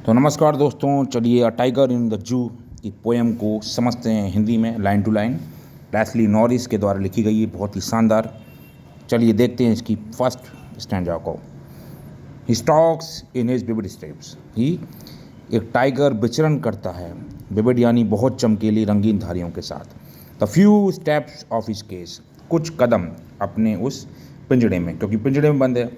तो नमस्कार दोस्तों, चलिए a tiger in the zoo की पोएम को समझते हैं हिंदी में line to line. Leslie Norris के द्वारा लिखी गई है, बहुत ही शानदार। चलिए देखते हैं इसकी फर्स्ट स्टैंजा को। He stalks in his vivid steps. He एक टाइगर विचरण करता है, विविड यानी बहुत चमकीली रंगीन धारियों के साथ। The few steps of his case, कुछ कदम अपने उस पिंजड़े में, क्योंकि पिंजड़े में बंद है।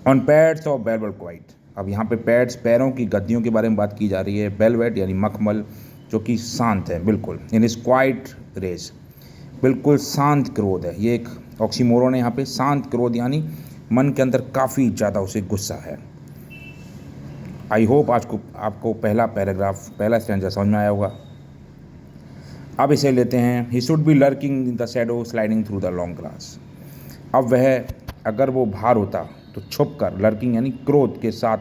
On pads of velvet quite, अब यहाँ पे पैड्स पैरों की गद्दियों के बारे में बात की जा रही है। वेलवेट यानी मखमल, जो कि शांत है बिल्कुल। इन इज क्वाइट रेज, बिल्कुल शांत क्रोध है। ये एक ऑक्सीमोरन है यहाँ पे। शांत क्रोध यानी मन के अंदर काफ़ी ज़्यादा उसे गुस्सा है। आई होप आज को आपको पहला पैराग्राफ, पहला स्टैंजा समझ में आया होगा। अब इसे लेते हैं। ही should B lurking in the shadow sliding through the long grass. अब वह, अगर वो बाहर होता तो छुप कर, लर्किंग यानी क्रोध के साथ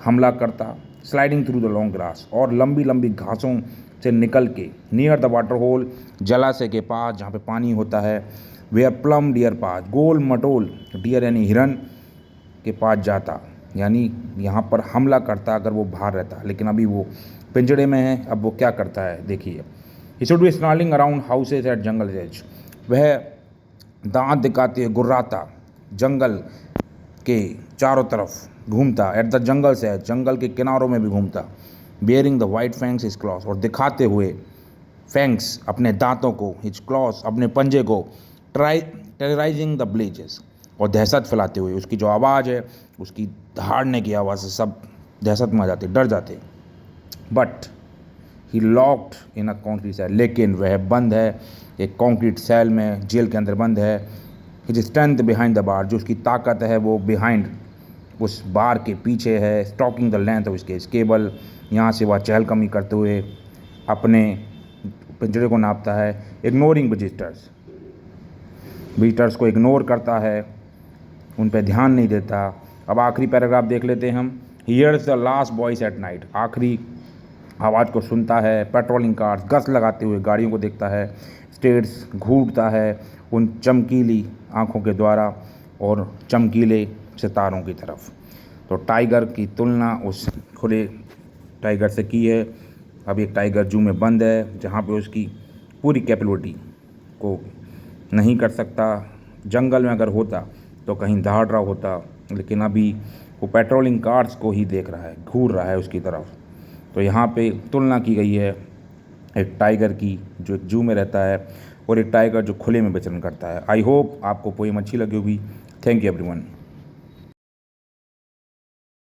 हमला करता, sliding through the long grass, और लंबी लंबी घासों से निकल के, नियर द वाटर होल, जलाशय के पास जहाँ पे पानी होता है, वेयर प्लम डियर पास, गोल मटोल डियर यानी हिरन के पास जाता, यानी यहाँ पर हमला करता अगर वो बाहर रहता। लेकिन अभी वो पिंजड़े में है। अब वो क्या करता है देखिए। He should be snarling around houses at jungle edge, वह दांत दिखाते हुए गुर्राता, जंगल के चारों तरफ घूमता। एट द जंगल से, जंगल के किनारों में भी घूमता। Bearing the white fangs his claws, और दिखाते हुए फैंक्स अपने दांतों को, हिज क्लॉस अपने पंजे को, टेरराइजिंग द ब्लेजेस, और दहशत फैलाते हुए। उसकी जो आवाज़ है, उसकी दहाड़ने की आवाज़ से सब दहशत में आ जाते, डर जाते। But he locked in a concrete cell, लेकिन वह बंद है एक कॉन्क्रीट सेल में, जेल के अंदर बंद है। His strength behind the bar, जो उसकी ताकत है वो बिहाइंड, उस बार के पीछे है। स्टॉकिंग द लेंथ ऑफ इसके केबल, यहाँ से वह चहलकमी करते हुए अपने पिंजरे को नापता है। इग्नोरिंग विजिटर्स, विजिटर्स को इग्नोर करता है, उन पर ध्यान नहीं देता। अब आखिरी पैराग्राफ देख लेते हैं हम। Here's the last voice at night, आखिरी आवाज़ को सुनता है। पेट्रोलिंग कार्स, गश्त लगाते हुए गाड़ियों को देखता है। स्टेट्स घूरता है उन चमकीली आँखों के द्वारा और चमकीले सितारों की तरफ। तो टाइगर की तुलना उस खुले टाइगर से की है। अब एक टाइगर जू में बंद है, जहाँ पे उसकी पूरी कैपेबिलिटी को नहीं कर सकता। जंगल में अगर होता तो कहीं दहाड़ रहा होता, लेकिन अभी वो पेट्रोलिंग कार्स को ही देख रहा है, घूर रहा है उसकी तरफ। तो यहाँ पे तुलना की गई है एक टाइगर की जो एक जू में रहता है, और एक टाइगर जो खुले में विचरण करता है। आई होप आपको पोएम अच्छी लगी होगी। Thank you everyone.